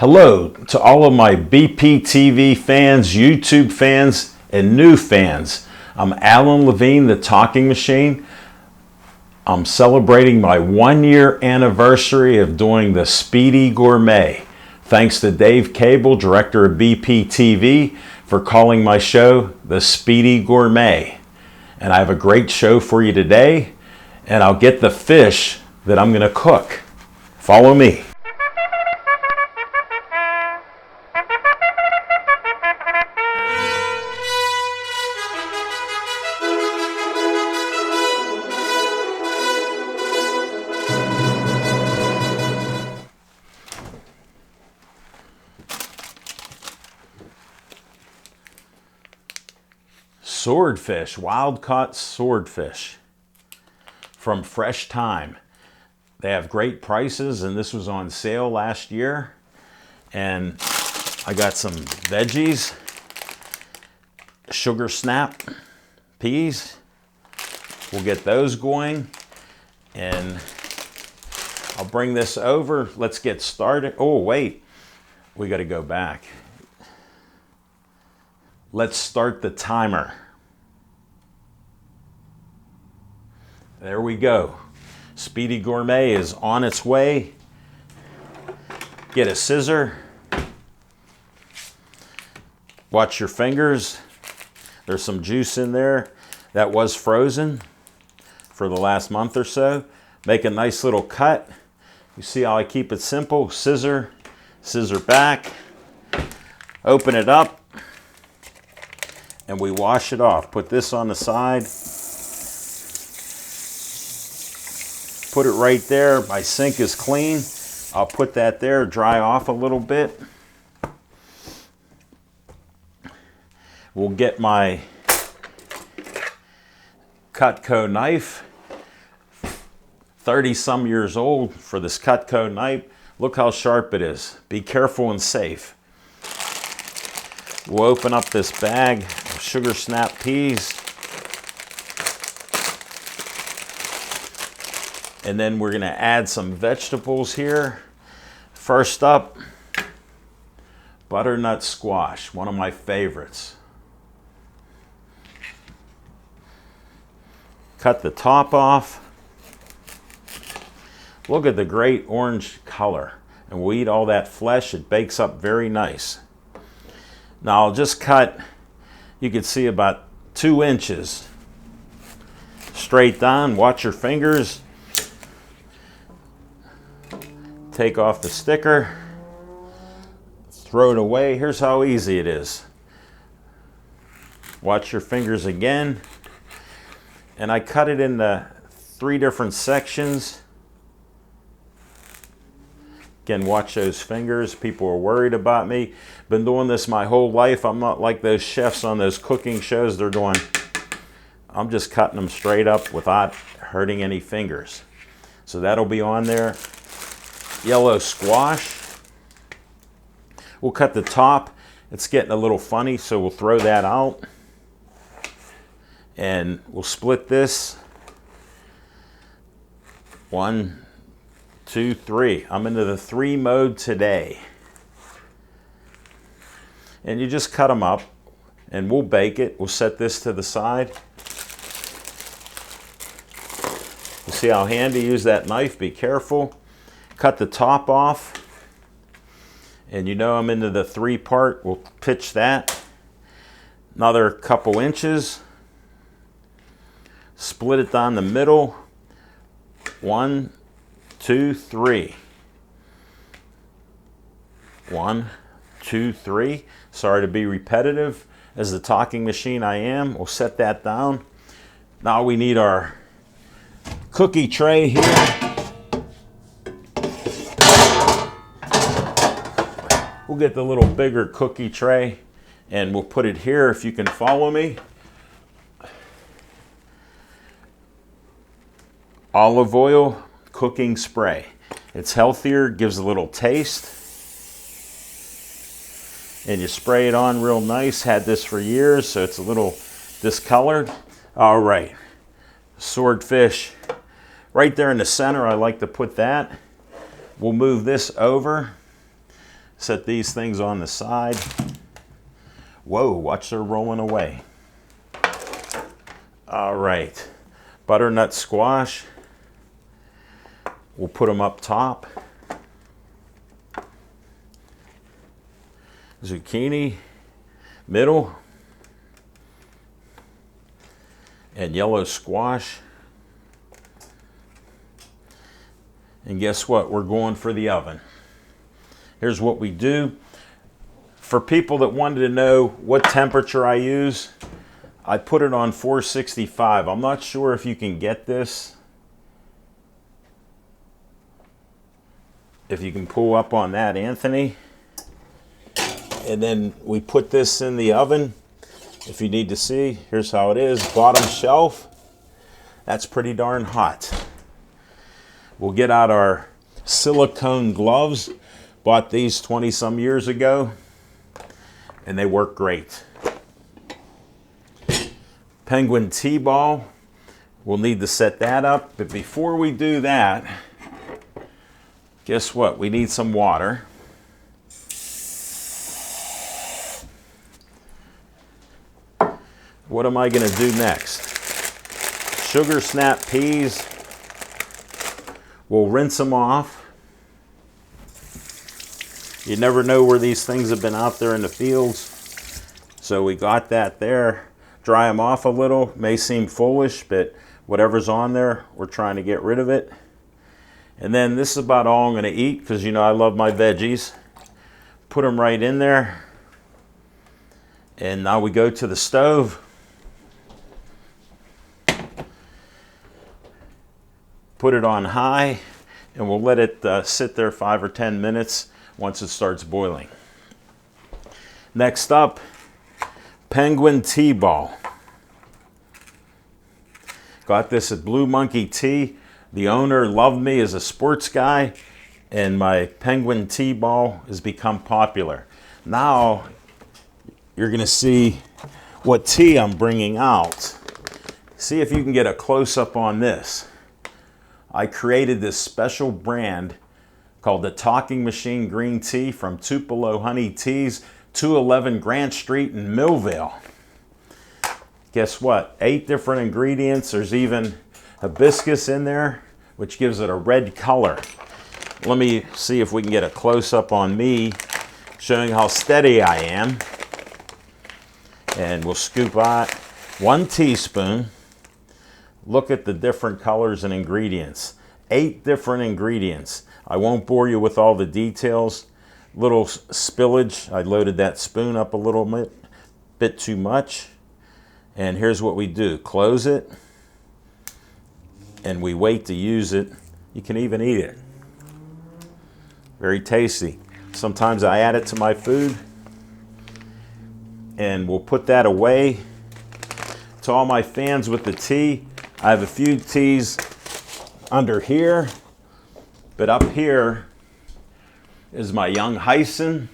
Hello to all of my BPTV fans, YouTube fans, and new fans. I'm Alan Levine, the Talking Machine. I'm celebrating my 1-year anniversary of doing the Speedy Gourmet. Thanks to Dave Cable, director of BPTV, for calling my show the Speedy Gourmet. And I have a great show for you today, and I'll get the fish that I'm going to cook. Follow me. Swordfish, wild-caught swordfish from Fresh Thyme. They have great prices, and this was on sale last year. And I got some veggies, sugar snap peas. We'll get those going, and I'll bring this over. Let's get started. Oh, wait, we got to go back. Let's start the timer. There we go. Speedy Gourmet is on its way. Get a scissor. Watch your fingers. There's some juice in there that was frozen for the last month or so. Make a nice little cut. You see how I keep it simple? Scissor, scissor back. Open it up, and we wash it off. Put this on the side. Put it right there. My sink is clean. I'll put that there, dry off a little bit. We'll get my Cutco knife. 30-some years old for this Cutco knife. Look how sharp it is. Be careful and safe. We'll open up this bag of sugar snap peas. And then we're going to add some vegetables here. First up, butternut squash, one of my favorites. Cut the top off. Look at the great orange color. And we'll eat all that flesh. It bakes up very nice. Now I'll just cut, you can see, about 2 inches straight down. Watch your fingers. Take off the sticker, throw it away. Here's how easy it is. Watch your fingers again. And I cut it into 3 different sections. Again, watch those fingers. People are worried about me. Been doing this my whole life. I'm not like those chefs on those cooking shows. They're doing, I'm just cutting them straight up without hurting any fingers. So that'll be on there. Yellow squash. We'll cut the top. It's getting a little funny, so we'll throw that out. And we'll split this. 1, 2, 3. I'm into the 3 mode today. And you just cut them up, and we'll bake it. We'll set this to the side. You see how handy use that knife? Be careful. Cut the top off, and you know I'm into the 3-part. We'll pitch that another couple inches, split it down the middle. 1, 2, 3. 1, 2, 3. Sorry to be repetitive. As the talking machine I am, we'll set that down. Now we need our cookie tray here. We'll get the little bigger cookie tray, and we'll put it here if you can follow me. Olive oil cooking spray. It's healthier, gives a little taste. And you spray it on real nice. Had this for years, so it's a little discolored. All right, swordfish. Right there in the center, I like to put that. We'll move this over. Set these things on the side. Whoa, watch her rolling away. All right, butternut squash. We'll put them up top. Zucchini, middle. And yellow squash. And guess what? We're going for the oven. Here's what we do. For people that wanted to know what temperature I use, I put it on 465. I'm not sure if you can get this. If you can pull up on that, Anthony. And then we put this in the oven. If you need to see, here's how it is. Bottom shelf. That's pretty darn hot. We'll get out our silicone gloves. Bought these 20 some years ago, and they work great. Penguin T-ball. We'll need to set that up, but before we do that, guess what? We need some water. What am I going to do next? Sugar snap peas. We'll rinse them off. You never know where these things have been out there in the fields. So we got that there. Dry them off a little. May seem foolish, but whatever's on there, we're trying to get rid of it. And then this is about all I'm going to eat, because you know I love my veggies. Put them right in there. And now we go to the stove. Put it on high, and we'll let it sit there 5 or 10 minutes once it starts boiling. Next up, Penguin T-ball. Got this at Blue Monkey Tea. The owner loved me as a sports guy, and my Penguin T-ball has become popular. Now you're going to see what tea I'm bringing out. See if you can get a close-up on this. I created this special brand called the Talking Machine Green Tea from Tupelo Honey Teas, 211 Grant Street in Millvale. Guess what? 8 different ingredients. There's even hibiscus in there, which gives it a red color. Let me see if we can get a close-up on me, showing how steady I am. And we'll scoop out 1 teaspoon. Look at the different colors and ingredients. 8 different ingredients. I won't bore you with all the details. Little spillage. I loaded that spoon up a little bit too much. And here's what we do. Close it. And we wait to use it. You can even eat it. Very tasty. Sometimes I add it to my food. And we'll put that away. To all my fans with the tea, I have a few teas under here, but up here is my Young Hyson,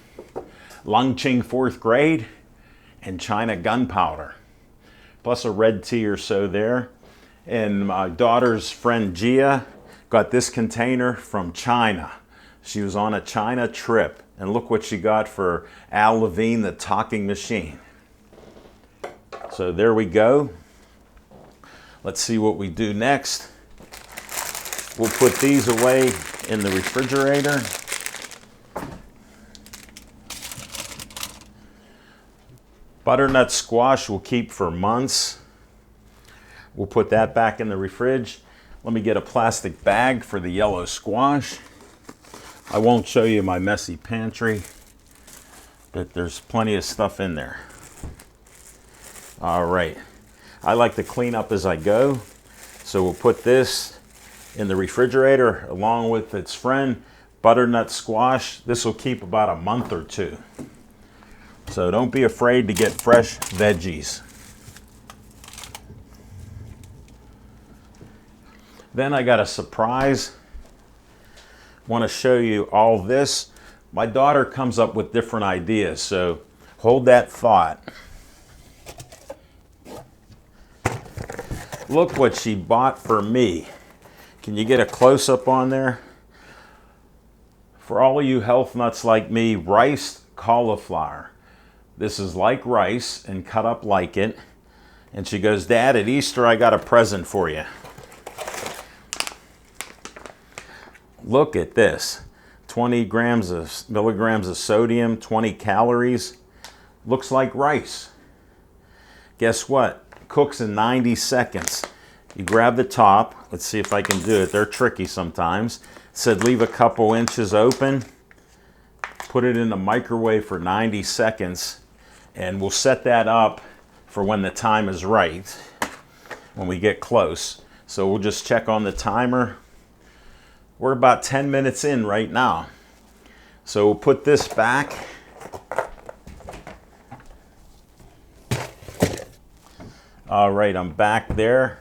Longqing 4th grade, and China gunpowder, plus a red tea or so there. And my daughter's friend Gia got this container from China. She was on a China trip, and look what she got for Al Levine, the Talking Machine. So there we go. Let's see what we do next. We'll put these away in the refrigerator. Butternut squash will keep for months. We'll put that back in the fridge. Let me get a plastic bag for the yellow squash. I won't show you my messy pantry, but there's plenty of stuff in there. All right. I like to clean up as I go, so we'll put this in the refrigerator along with its friend, butternut squash. This will keep about a month or 2. So don't be afraid to get fresh veggies. Then I got a surprise. Want to show you all this. My daughter comes up with different ideas, so hold that thought. Look what she bought for me. Can you get a close-up on there? For all of you health nuts like me, rice cauliflower. This is like rice and cut up like it. And she goes, Dad, at Easter I got a present for you. Look at this. 20 milligrams of sodium, 20 calories. Looks like rice. Guess what? Cooks in 90 seconds. You grab the top. Let's see if I can do it. They're tricky sometimes. It said leave a couple inches open. Put it in the microwave for 90 seconds. And we'll set that up for when the time is right. When we get close. So we'll just check on the timer. We're about 10 minutes in right now. So we'll put this back. All right, I'm back there.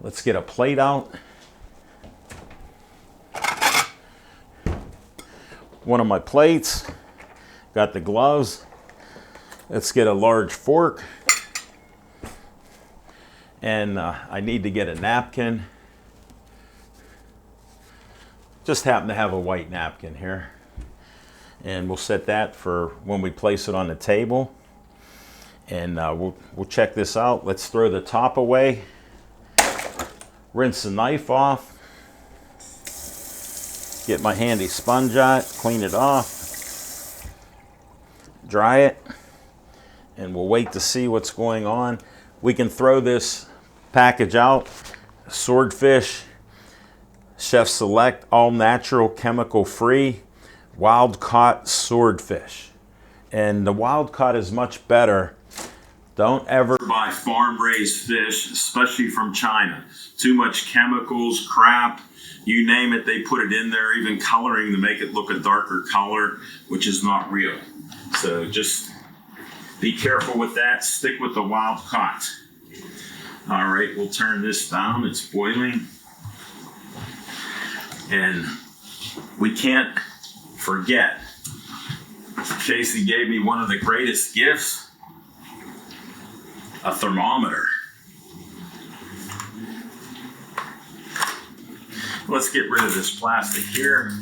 Let's get a plate out. One of my plates. Got the gloves. Let's get a large fork. And I need to get a napkin. Just happen to have a white napkin here. And we'll set that for when we place it on the table. And we'll check this out. Let's throw the top away. Rinse the knife off. Get my handy sponge out, clean it off. Dry it. And we'll wait to see what's going on. We can throw this package out. Swordfish, Chef Select, all natural, chemical free, wild caught swordfish. And the wild caught is much better. Don't ever buy farm raised fish, especially from China. Too much chemicals, crap, you name it, they put it in there, even coloring to make it look a darker color, which is not real. So just be careful with that. Stick with the wild caught. All right, we'll turn this down. It's boiling. And we can't forget, Casey gave me one of the greatest gifts, a thermometer. Let's get rid of this plastic here.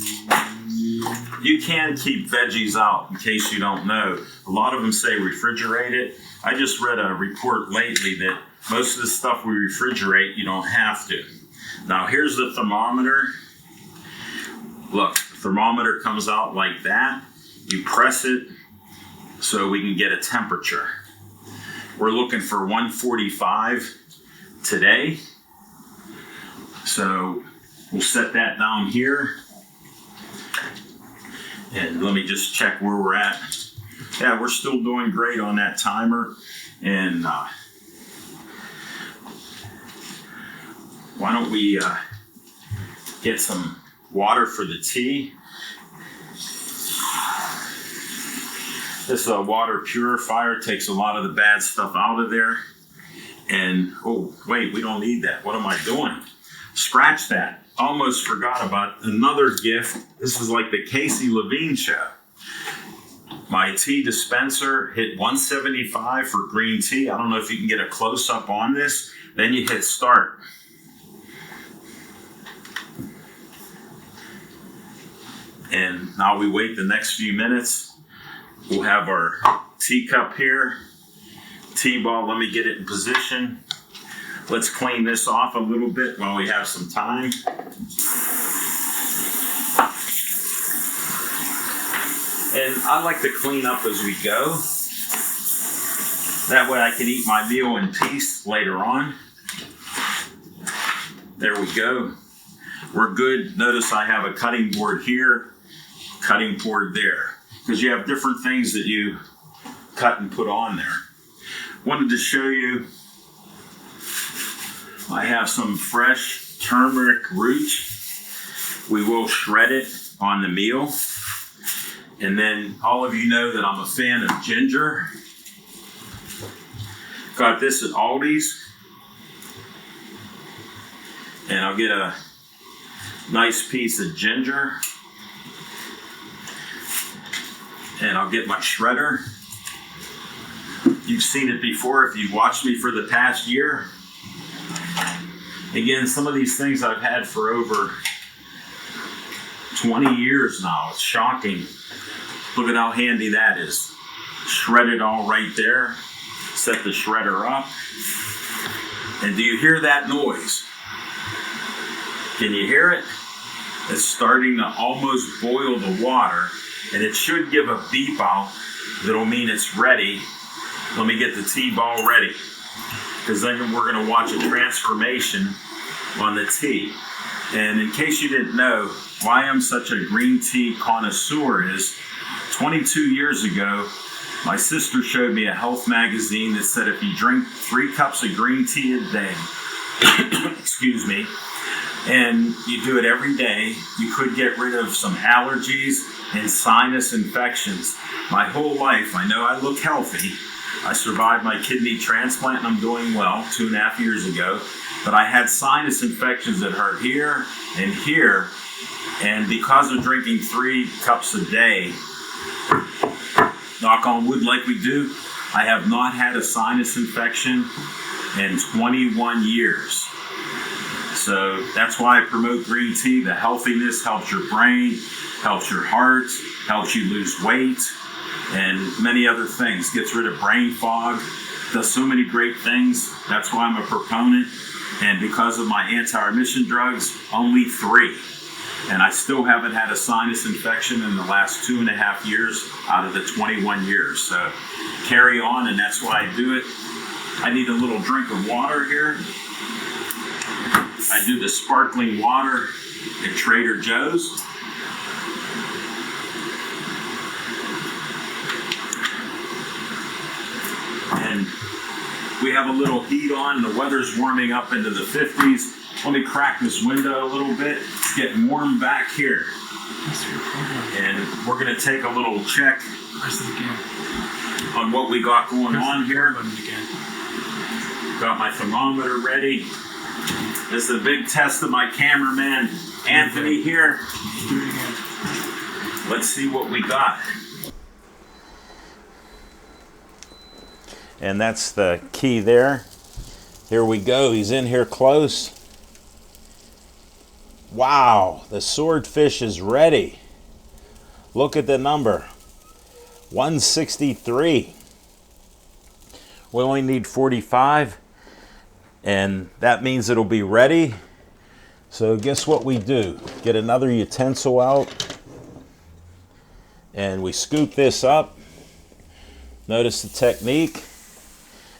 You can keep veggies out, in case you don't know. A lot of them say refrigerate it. I just read a report lately that most of the stuff we refrigerate, you don't have to. Now here's the thermometer. Look, the thermometer comes out like that. You press it so we can get a temperature. We're looking for 145 today. So we'll set that down here. And let me just check where we're at. Yeah, we're still doing great on that timer. And why don't we get some water for the tea. This water purifier takes a lot of the bad stuff out of there. And, oh, wait, we don't need that. What am I doing? Scratch that. Almost forgot about another gift. This is like the Casey Levine show. My tea dispenser hit 175 for green tea. I don't know if you can get a close-up on this. Then you hit start. And now we wait the next few minutes. We'll have our teacup here. Tea ball, let me get it in position. Let's clean this off a little bit while we have some time. And I like to clean up as we go. That way I can eat my meal in peace later on. There we go. We're good. Notice I have a cutting board here, cutting board there, because you have different things that you cut and put on there. Wanted to show you, I have some fresh turmeric root. We will shred it on the meal. And then all of you know that I'm a fan of ginger. Got this at Aldi's. And I'll get a nice piece of ginger. And I'll get my shredder. You've seen it before if you've watched me for the past year. Again, some of these things I've had for over 20 years now. It's shocking. Look at how handy that is. Shredded all right there. Set the shredder up. And do you hear that noise? Can you hear it? It's starting to almost boil the water, and it should give a beep out that'll mean it's ready. Let me get the T-ball ready, because then we're going to watch a transformation on the tea. And in case you didn't know why I'm such a green tea connoisseur is 22 years ago, my sister showed me a health magazine that said if you drink 3 cups of green tea a day, excuse me, and you do it every day, you could get rid of some allergies and sinus infections. My whole life, I know I look healthy. I survived my kidney transplant and I'm doing well 2.5 years ago, but I had sinus infections that hurt here and here, and because of drinking 3 cups a day, knock on wood like we do, I have not had a sinus infection in 21 years. So that's why I promote green tea. The healthiness helps your brain, helps your heart, helps you lose weight, and many other things. Gets rid of brain fog, does so many great things. That's why I'm a proponent. And because of my anti-remission drugs, only 3. And I still haven't had a sinus infection in the last 2.5 years out of the 21 years. So carry on, and that's why I do it. I need a little drink of water here. I do the sparkling water at Trader Joe's. And we have a little heat on. The weather's warming up into the 50s. Let me crack this window a little bit. It's getting warm back here. And we're going to take a little check on what we got going on here. Got my thermometer ready. This is a big test of my cameraman, Anthony, here. Let's see what we got. And that's the key there. Here we go. He's in here close. Wow, the swordfish is ready. Look at the number. 163. We only need 45. And that means it'll be ready. So guess what we do? Get another utensil out. And we scoop this up. Notice the technique.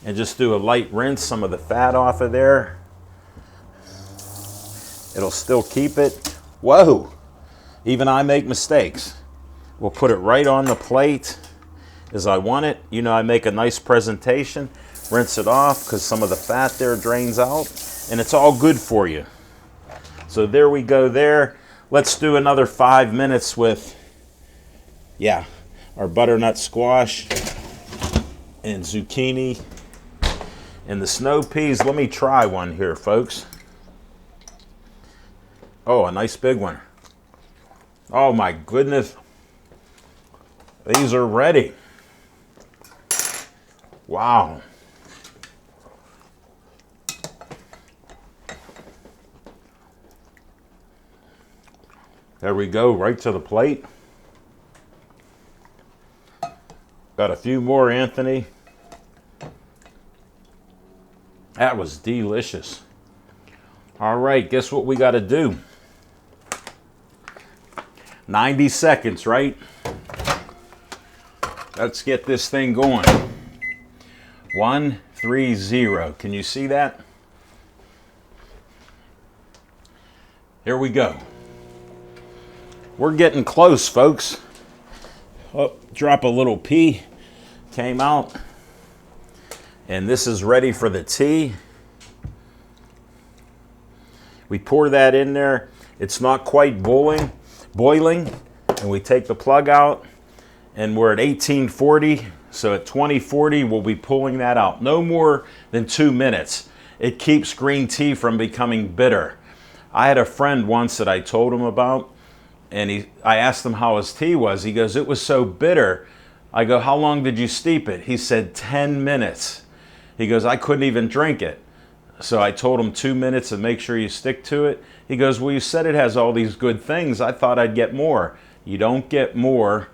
And just do a light rinse, some of the fat off of there. It'll still keep it. Whoa! Even I make mistakes. We'll put it right on the plate as I want it. You know, I make a nice presentation. Rinse it off because some of the fat there drains out, and it's all good for you. So there we go there. Let's do another 5 minutes with, our butternut squash and zucchini and the snow peas. Let me try one here, folks. Oh, a nice big one. Oh my goodness. These are ready. Wow. There we go, right to the plate. Got a few more, Anthony. That was delicious. All right, guess what we got to do? 90 seconds, right? Let's get this thing going. 130. Can you see that? Here we go. We're getting close, folks. Oh, drop a little pea. Came out. And this is ready for the tea. We pour that in there. It's not quite boiling. And we take the plug out. And we're at 1840. So at 2040, we'll be pulling that out. No more than 2 minutes. It keeps green tea from becoming bitter. I had a friend once that I told him about. And I asked him how his tea was. He goes, it was so bitter. I go, how long did you steep it? He said 10 minutes. He goes, I couldn't even drink it. So I told him 2 minutes and make sure you stick to it. He goes, well, you said it has all these good things. I thought I'd get more. You don't get more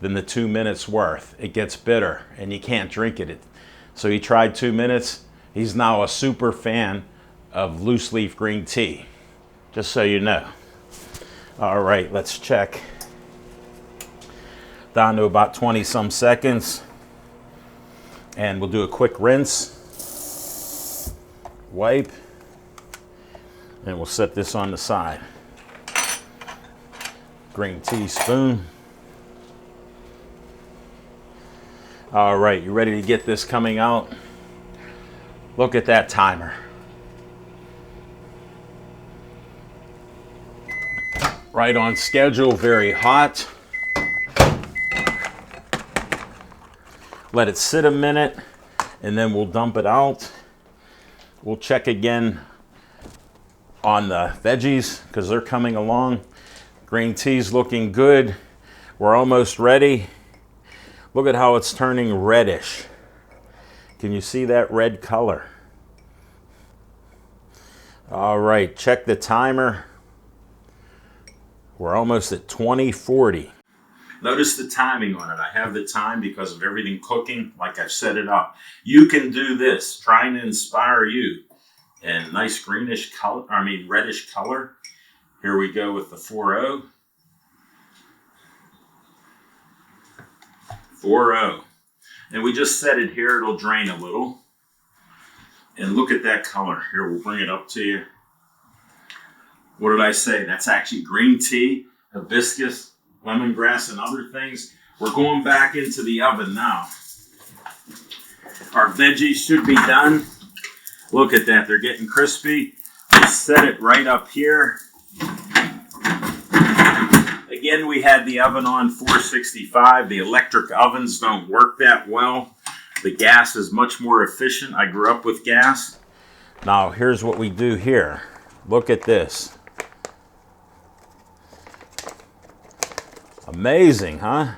than the 2 minutes worth. It gets bitter and you can't drink it. So he tried 2 minutes. He's now a super fan of loose leaf green tea, just so you know. All right, let's check. Down to about 20 some seconds. And we'll do a quick rinse. Wipe. And we'll set this on the side. Green tea spoon. All right, you ready to get this coming out? Look at that timer. Right on schedule, very hot. Let it sit a minute and then we'll dump it out. We'll check again on the veggies because they're coming along. Green tea's looking good. We're almost ready. Look at how it's turning reddish. Can you see that red color? All right, check the timer. We're almost at 20:40. Notice the timing on it. I have the time because of everything cooking, like I've set it up. You can do this, trying to inspire you. And nice greenish color, reddish color. Here we go with the 4-0. 4-0. And we just set it here, it'll drain a little. And look at that color. Here, we'll bring it up to you. What did I say? That's actually green tea, hibiscus, lemongrass, and other things. We're going back into the oven now. Our veggies should be done. Look at that, they're getting crispy. We'll set it right up here. Again, we had the oven on 465. The electric ovens don't work that well. The gas is much more efficient. I grew up with gas. Now, here's what we do here. Look at this. Amazing, huh?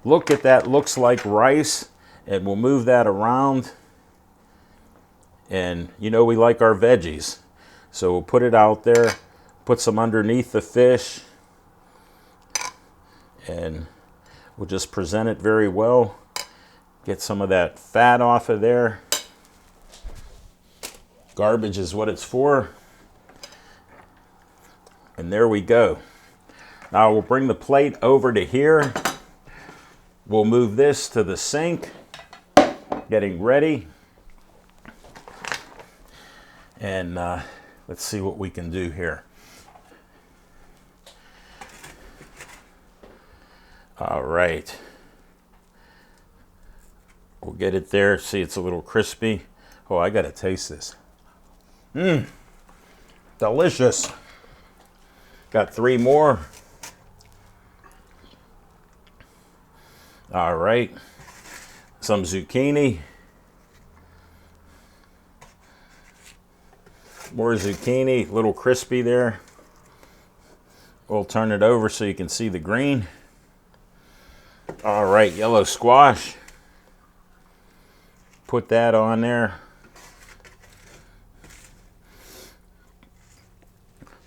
Look at that, looks like rice. And we'll move that around. And you know we like our veggies. So we'll put it out there, put some underneath the fish. And we'll just present it very well. Get some of that fat off of there. Garbage is what it's for. And there we go. Now we'll bring the plate over to here. We'll move this to the sink. Getting ready. And let's see what we can do here. All right. We'll get it there. See, it's a little crispy. Oh, I gotta taste this. Delicious. Got 3 more. All right. Some zucchini. More zucchini, a little crispy there. We'll turn it over so you can see the green. All right, yellow squash. Put that on there.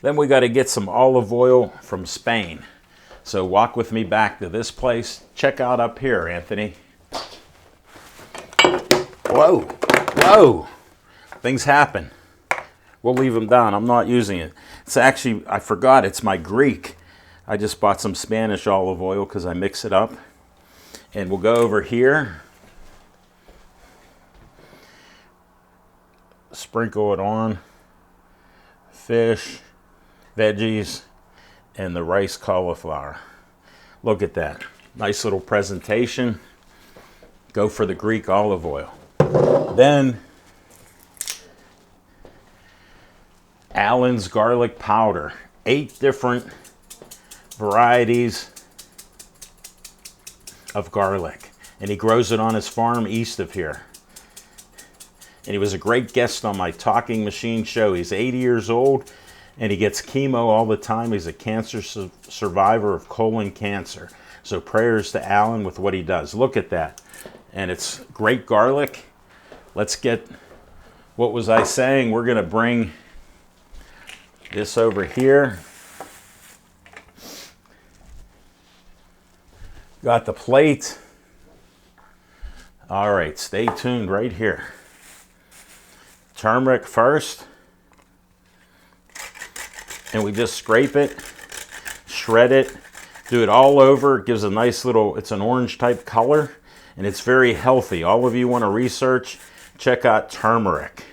Then we got to get some olive oil from Spain. So walk with me back to this place. Check out up here, Anthony. Whoa, whoa. Things happen. We'll leave them down. I'm not using it. It's actually, I forgot, it's my Greek. I just bought some Spanish olive oil because I mix it up. And we'll go over here. Sprinkle it on. Fish, veggies, and the rice cauliflower. Look at that. Nice little presentation. Go for the Greek olive oil. Then, Allen's garlic powder. 8 different varieties of garlic. And he grows it on his farm east of here. And he was a great guest on my Talking Machine show. He's 80 years old and he gets chemo all the time. He's a cancer survivor of colon cancer. So prayers to Allen with what he does. Look at that. And it's great garlic. Let's get what was I saying? We're going to bring this over here. Got the plate. All right, stay tuned right here. Turmeric first. And we just scrape it, shred it, do it all over. It gives a nice little, it's an orange type color, and it's very healthy. All of you want to research, check out turmeric.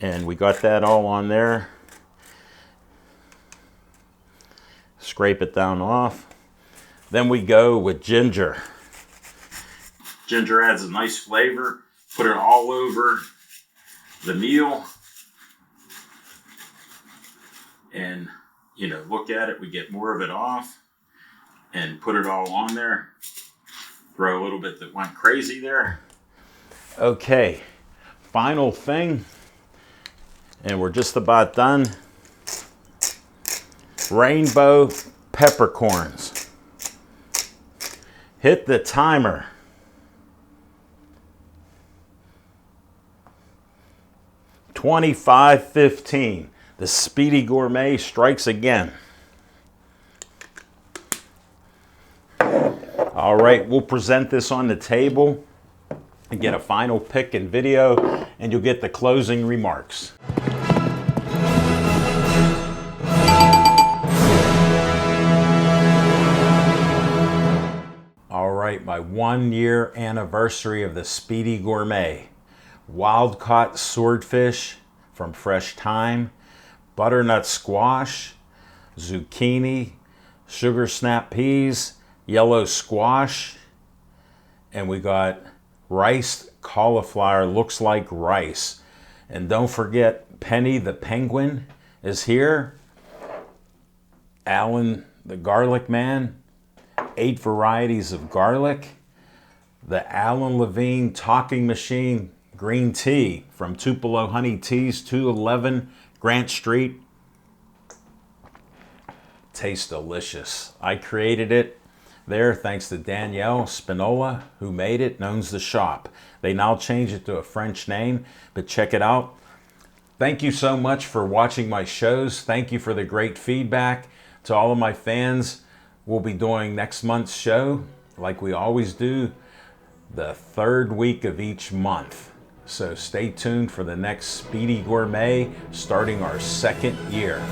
And we got that all on there. Scrape it down off. Then we go with ginger. Ginger adds a nice flavor. Put it all over the meal. And, you know, look at it. We get more of it off and put it all on there. Throw a little bit that went crazy there. Okay, final thing. And we're just about done. Rainbow peppercorns. Hit the timer. $25.15. The Speedy Gourmet strikes again. All right, we'll present this on the table and get a final pick and video, and you'll get the closing remarks. All right, my 1-year anniversary of the Speedy Gourmet. Wild caught swordfish from Fresh Thyme, butternut squash, zucchini, sugar snap peas, yellow squash, and we got riced cauliflower, looks like rice. And don't forget, Penny the Penguin is here. Alan the Garlic Man, 8 varieties of garlic. The Alan Levine Talking Machine green tea from Tupelo Honey Teas, 211 Grant Street. Tastes delicious. I created it there thanks to Danielle Spinola, who made it and owns the shop. They now change it to a French name, but check it out. Thank you so much for watching my shows. Thank you for the great feedback. To all of my fans, we'll be doing next month's show like we always do, the 3rd week of each month. So stay tuned for the next Speedy Gourmet, starting our 2nd year.